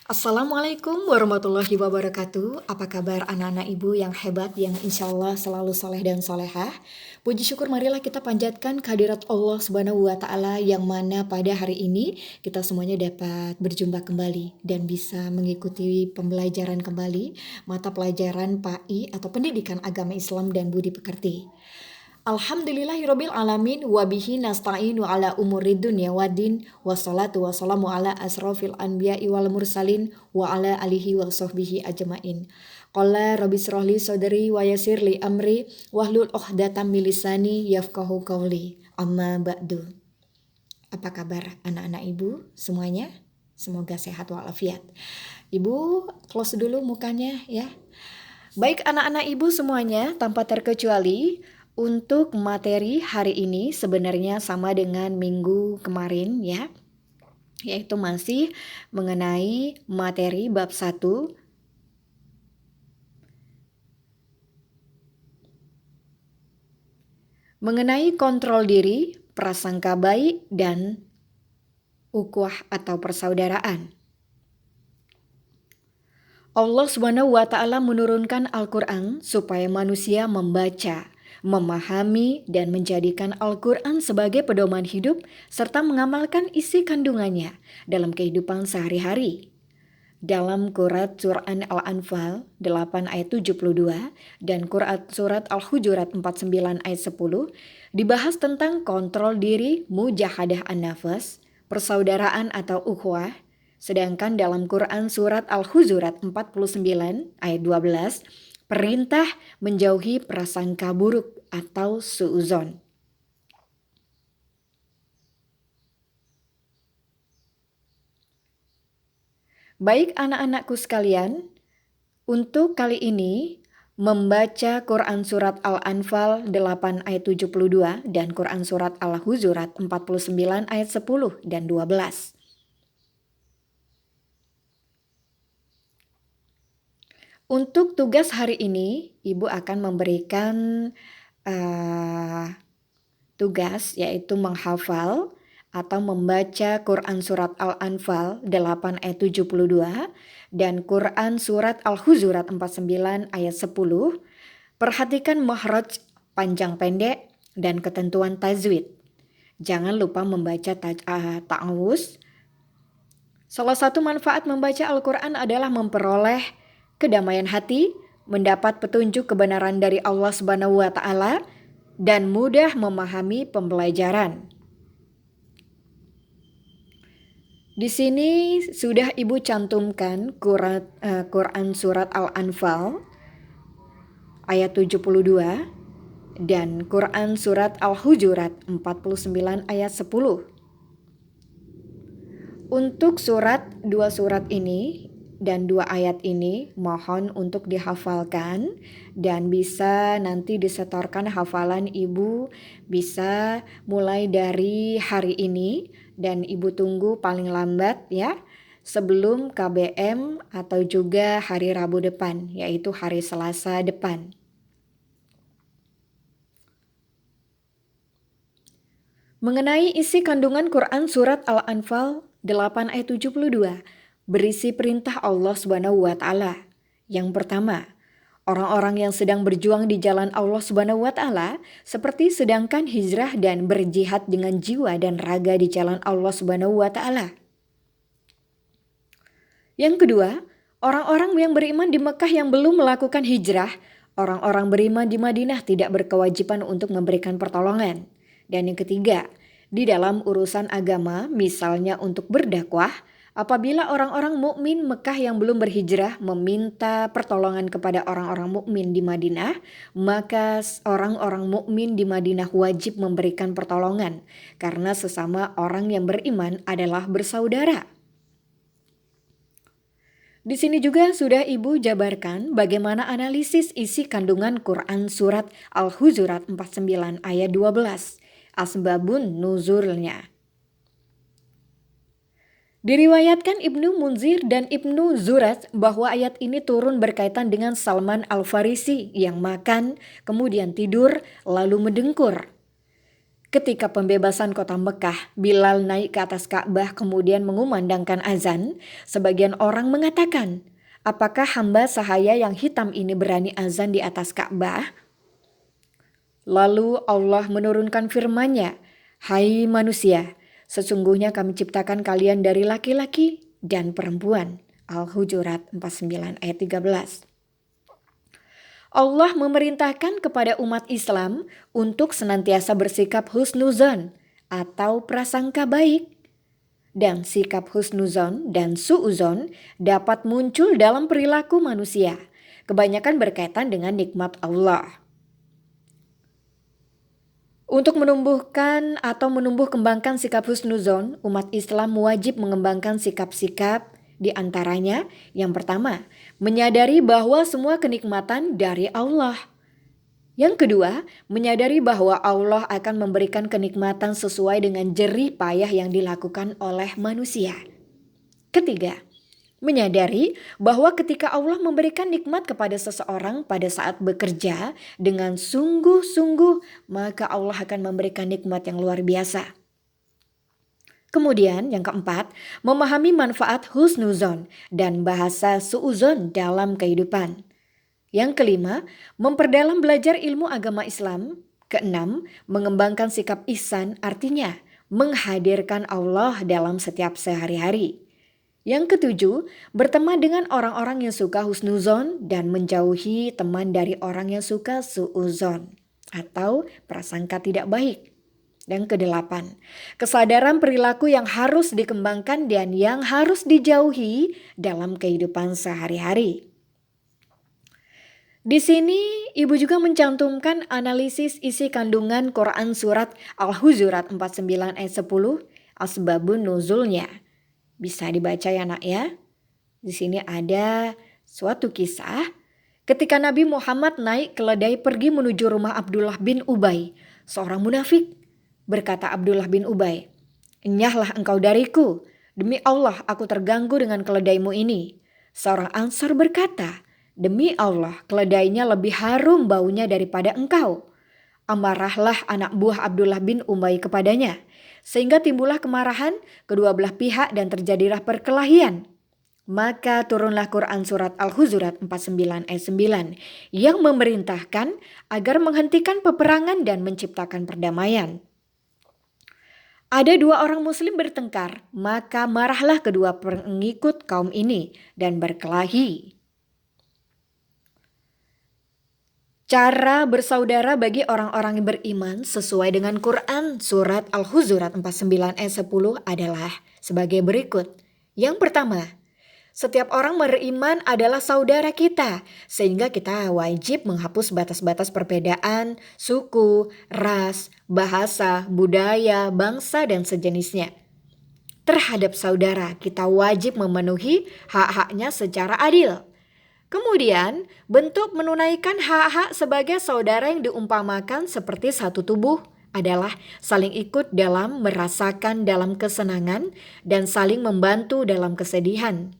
Assalamualaikum warahmatullahi wabarakatuh. Apa kabar anak-anak ibu yang hebat yang insya Allah selalu soleh dan solehah? Puji syukur marilah kita panjatkan kehadirat Allah Subhanahu wa Ta'ala yang mana pada hari ini kita semuanya dapat berjumpa kembali dan bisa mengikuti pembelajaran kembali mata pelajaran PAI atau Pendidikan Agama Islam dan Budi Pekerti. Alhamdulillahirabbil alamin wa bihi nasta'inu ala umurid dunya waddin wassalatu wassalamu ala asrofil anbiya'i wal mursalin wa ala alihi wa sahbihi ajmain. Qala rabbi shrahli sadri wa yassir li amri wahlul 'uqdatam min lisani yafqahu qawli. Amma ba'du. Apa kabar anak-anak ibu semuanya? Semoga sehat walafiat. Ibu close dulu mukanya ya. Baik anak-anak ibu semuanya tanpa terkecuali, untuk materi hari ini sebenarnya sama dengan minggu kemarin ya, yaitu masih mengenai materi bab 1 mengenai kontrol diri, prasangka baik, dan ukhuwah atau persaudaraan. Allah Subhanahu wa Ta'ala menurunkan Al-Quran supaya manusia membaca, memahami, dan menjadikan Al-Quran sebagai pedoman hidup serta mengamalkan isi kandungannya dalam kehidupan sehari-hari. Dalam Quran Surat Al-Anfal 8 ayat 72 dan Quran Surat Al-Hujurat 49 ayat 10 dibahas tentang kontrol diri, mujahadah an-nafas, persaudaraan atau ukhuwah. Sedangkan dalam Quran Surat Al-Hujurat 49 ayat 12 perintah menjauhi prasangka buruk atau suudzon. Baik anak-anakku sekalian, untuk kali ini membaca Quran Surat Al-Anfal 8 ayat 72 dan Quran Surat Al-Hujurat 49 ayat 10 dan 12. Untuk tugas hari ini, Ibu akan memberikan tugas yaitu menghafal atau membaca Quran Surat Al-Anfal 8 ayat 72 dan Quran Surat Al-Hujurat 49 ayat 10. Perhatikan makhraj panjang pendek dan ketentuan tajwid. Jangan lupa membaca ta'awuz. Salah satu manfaat membaca Al-Quran adalah memperoleh kedamaian hati, mendapat petunjuk kebenaran dari Allah Subhanahu wa Ta'ala, dan mudah memahami pembelajaran. Di sini sudah Ibu cantumkan Quran Surat Al-Anfal ayat 72 dan Quran Surat Al-Hujurat 49 ayat 10. Untuk dua surat ini dan 2 ayat ini mohon untuk dihafalkan dan bisa nanti disetorkan hafalan Ibu bisa mulai dari hari ini dan Ibu tunggu paling lambat ya sebelum KBM atau juga hari Rabu depan yaitu hari Selasa depan. Mengenai isi kandungan Quran Surat Al-Anfal 8 ayat 72 berisi perintah Allah Subhanahu wa Ta'ala. Yang pertama, orang-orang yang sedang berjuang di jalan Allah Subhanahu wa Ta'ala seperti sedangkan hijrah dan berjihad dengan jiwa dan raga di jalan Allah Subhanahu wa Ta'ala. Yang kedua, orang-orang yang beriman di Mekah yang belum melakukan hijrah, orang-orang beriman di Madinah tidak berkewajiban untuk memberikan pertolongan. Dan yang ketiga, di dalam urusan agama, misalnya untuk berdakwah, apabila orang-orang mukmin Mekah yang belum berhijrah meminta pertolongan kepada orang-orang mukmin di Madinah, maka orang-orang mukmin di Madinah wajib memberikan pertolongan karena sesama orang yang beriman adalah bersaudara. Di sini juga sudah Ibu jabarkan bagaimana analisis isi kandungan Quran Surat Al-Hujurat 49 ayat 12, asbabun nuzulnya. Diriwayatkan Ibnu Munzir dan Ibnu Zurat bahwa ayat ini turun berkaitan dengan Salman Al-Farisi yang makan, kemudian tidur, lalu mendengkur. Ketika pembebasan kota Mekah, Bilal naik ke atas Ka'bah kemudian mengumandangkan azan. Sebagian orang mengatakan, apakah hamba sahaya yang hitam ini berani azan di atas Ka'bah? Lalu Allah menurunkan firman-Nya, "Hai manusia, sesungguhnya kami ciptakan kalian dari laki-laki dan perempuan." Al-Hujurat 49 ayat 13. Allah memerintahkan kepada umat Islam untuk senantiasa bersikap husnuzon atau prasangka baik. Dan sikap husnuzon dan suuzon dapat muncul dalam perilaku manusia, kebanyakan berkaitan dengan nikmat Allah. Untuk menumbuhkan atau menumbuh kembangkan sikap husnuzon, umat Islam wajib mengembangkan sikap-sikap di antaranya. Yang pertama, menyadari bahwa semua kenikmatan dari Allah. Yang kedua, menyadari bahwa Allah akan memberikan kenikmatan sesuai dengan jerih payah yang dilakukan oleh manusia. Ketiga, menyadari bahwa ketika Allah memberikan nikmat kepada seseorang pada saat bekerja dengan sungguh-sungguh, maka Allah akan memberikan nikmat yang luar biasa. Kemudian yang keempat, memahami manfaat husnuzon dan bahasa suuzon dalam kehidupan. Yang kelima, memperdalam belajar ilmu agama Islam. Keenam, mengembangkan sikap ihsan, artinya menghadirkan Allah dalam setiap sehari-hari. Yang ketujuh, berteman dengan orang-orang yang suka husnuzon dan menjauhi teman dari orang yang suka suuzon atau prasangka tidak baik. Yang kedelapan, kesadaran perilaku yang harus dikembangkan dan yang harus dijauhi dalam kehidupan sehari-hari. Di sini ibu juga mencantumkan analisis isi kandungan Quran surat Al-Hujurat 49 ayat 10, asbabun nuzulnya. Bisa dibaca ya nak ya. Di sini ada suatu kisah ketika Nabi Muhammad naik keledai pergi menuju rumah Abdullah bin Ubay, seorang munafik. Berkata Abdullah bin Ubay, "Enyahlah engkau dariku, demi Allah aku terganggu dengan keledaimu ini." Seorang Ansar berkata, "Demi Allah keledainya lebih harum baunya daripada engkau." Amarahlah anak buah Abdullah bin Ubay kepadanya, sehingga timbullah kemarahan kedua belah pihak dan terjadilah perkelahian. Maka turunlah Quran surat Al-Hujurat 49 ayat 9 yang memerintahkan agar menghentikan peperangan dan menciptakan perdamaian. Ada dua orang muslim bertengkar, maka marahlah kedua pengikut kaum ini dan berkelahi. Cara bersaudara bagi orang-orang yang beriman sesuai dengan Quran surat Al-Hujurat 49 ayat 10 adalah sebagai berikut. Yang pertama, setiap orang beriman adalah saudara kita, sehingga kita wajib menghapus batas-batas perbedaan, suku, ras, bahasa, budaya, bangsa, dan sejenisnya. Terhadap saudara, kita wajib memenuhi hak-haknya secara adil. Kemudian, bentuk menunaikan hak-hak sebagai saudara yang diumpamakan seperti satu tubuh adalah saling ikut dalam merasakan dalam kesenangan dan saling membantu dalam kesedihan.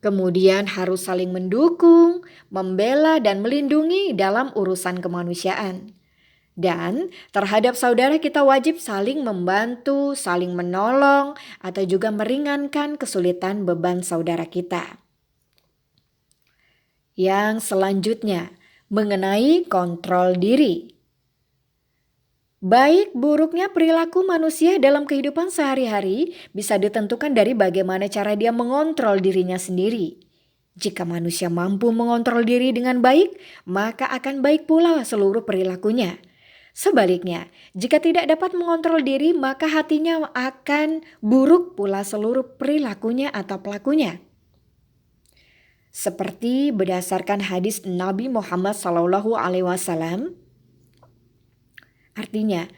Kemudian harus saling mendukung, membela, dan melindungi dalam urusan kemanusiaan. Dan terhadap saudara kita wajib saling membantu, saling menolong, atau juga meringankan kesulitan beban saudara kita. Yang selanjutnya, mengenai kontrol diri. Baik buruknya perilaku manusia dalam kehidupan sehari-hari bisa ditentukan dari bagaimana cara dia mengontrol dirinya sendiri. Jika manusia mampu mengontrol diri dengan baik, maka akan baik pula seluruh perilakunya. Sebaliknya, jika tidak dapat mengontrol diri, maka hatinya akan buruk pula seluruh perilakunya atau pelakunya. Seperti berdasarkan hadis Nabi Muhammad SAW, artinya,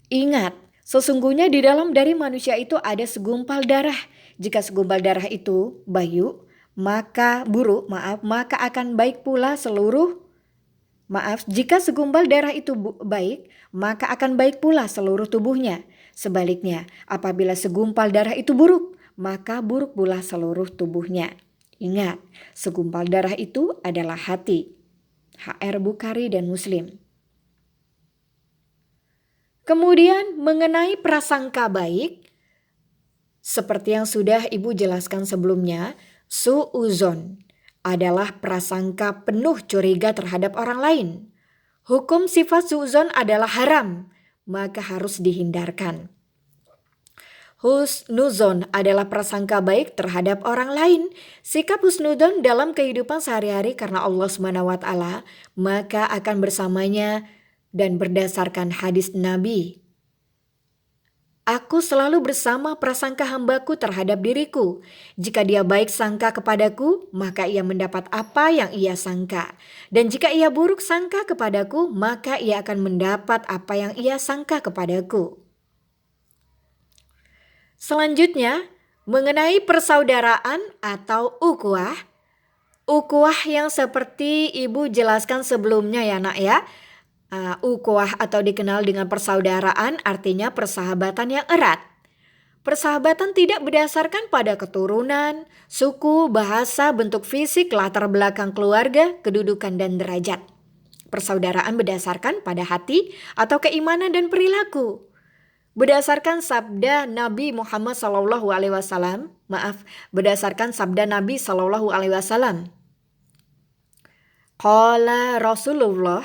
ingat, sesungguhnya di dalam dari manusia itu ada segumpal darah. Jika segumpal darah itu maka akan baik pula jika segumpal darah itu baik, maka akan baik pula seluruh tubuhnya. Sebaliknya, apabila segumpal darah itu buruk, maka buruk pula seluruh tubuhnya. Ingat, segumpal darah itu adalah hati. HR Bukhari dan Muslim. Kemudian mengenai prasangka baik, seperti yang sudah Ibu jelaskan sebelumnya, su'uzon adalah prasangka penuh curiga terhadap orang lain. Hukum sifat su'uzon adalah haram, maka harus dihindarkan. Husnuzon adalah prasangka baik terhadap orang lain. Sikap husnuzon dalam kehidupan sehari-hari karena Allah SWT, maka akan bersamanya dan berdasarkan hadis Nabi. Aku selalu bersama prasangka hambaku terhadap diriku. Jika dia baik sangka kepadaku, maka ia mendapat apa yang ia sangka. Dan jika ia buruk sangka kepadaku, maka ia akan mendapat apa yang ia sangka kepadaku. Selanjutnya, mengenai persaudaraan atau ukhuwah. Ukhuwah yang seperti Ibu jelaskan sebelumnya ya nak ya. Ukhuwah atau dikenal dengan persaudaraan artinya persahabatan yang erat. Persahabatan tidak berdasarkan pada keturunan, suku, bahasa, bentuk fisik, latar belakang keluarga, kedudukan dan derajat. Persaudaraan berdasarkan pada hati atau keimanan dan perilaku. Berdasarkan sabda Nabi Muhammad SAW, berdasarkan sabda Nabi SAW. Qala Rasulullah,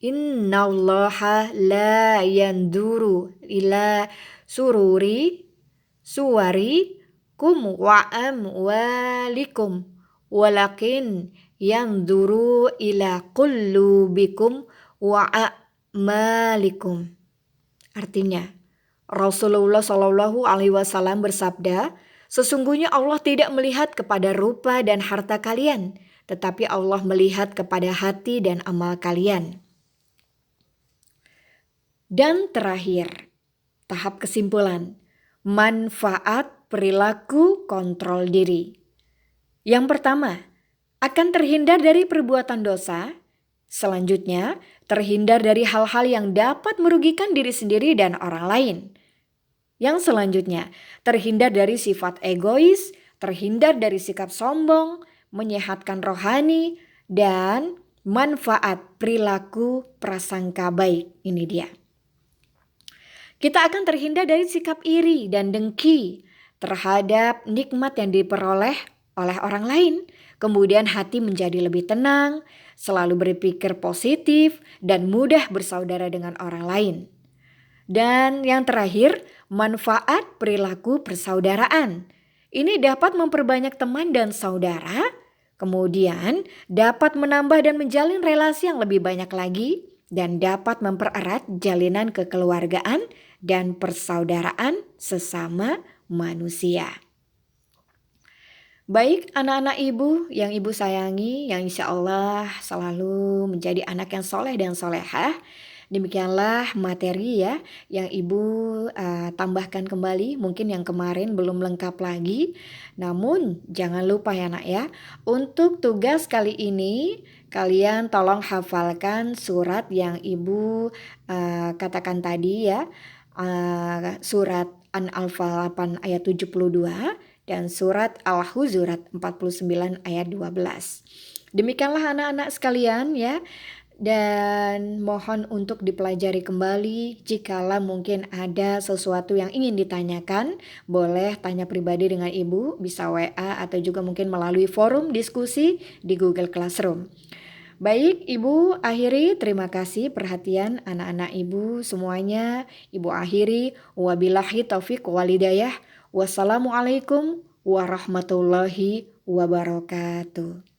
innallaha la yanduru ila suwarikum wa amwalikum walakin yanduru ila qulubikum wa a'malikum. Artinya, Rasulullah SAW bersabda, sesungguhnya Allah tidak melihat kepada rupa dan harta kalian, tetapi Allah melihat kepada hati dan amal kalian. Dan terakhir, tahap kesimpulan, manfaat perilaku kontrol diri. Yang pertama, akan terhindar dari perbuatan dosa. Selanjutnya, terhindar dari hal-hal yang dapat merugikan diri sendiri dan orang lain. Yang selanjutnya, terhindar dari sifat egois, terhindar dari sikap sombong, menyehatkan rohani, dan manfaat perilaku prasangka baik. Ini dia. Kita akan terhindar dari sikap iri dan dengki terhadap nikmat yang diperoleh oleh orang lain. Kemudian hati menjadi lebih tenang, selalu berpikir positif, dan mudah bersaudara dengan orang lain. Dan yang terakhir, manfaat perilaku persaudaraan. Ini dapat memperbanyak teman dan saudara, kemudian dapat menambah dan menjalin relasi yang lebih banyak lagi, dan dapat mempererat jalinan kekeluargaan dan persaudaraan sesama manusia. Baik anak-anak ibu yang ibu sayangi, yang insya Allah selalu menjadi anak yang soleh dan solehah. Demikianlah materi ya yang ibu tambahkan kembali, mungkin yang kemarin belum lengkap lagi. Namun jangan lupa ya nak ya, untuk tugas kali ini kalian tolong hafalkan surat yang ibu katakan tadi ya, surat An-Anfal 8 ayat 72 dan surat Al-Hujurat 49 ayat 12. Demikianlah anak-anak sekalian ya. Dan mohon untuk dipelajari kembali. Jikalau mungkin ada sesuatu yang ingin ditanyakan, boleh tanya pribadi dengan ibu, bisa WA atau juga mungkin melalui forum diskusi di Google Classroom. Baik ibu akhiri, terima kasih perhatian anak-anak ibu semuanya. Ibu akhiri, wabillahi taufiq walhidayah. Wassalamualaikum warahmatullahi wabarakatuh.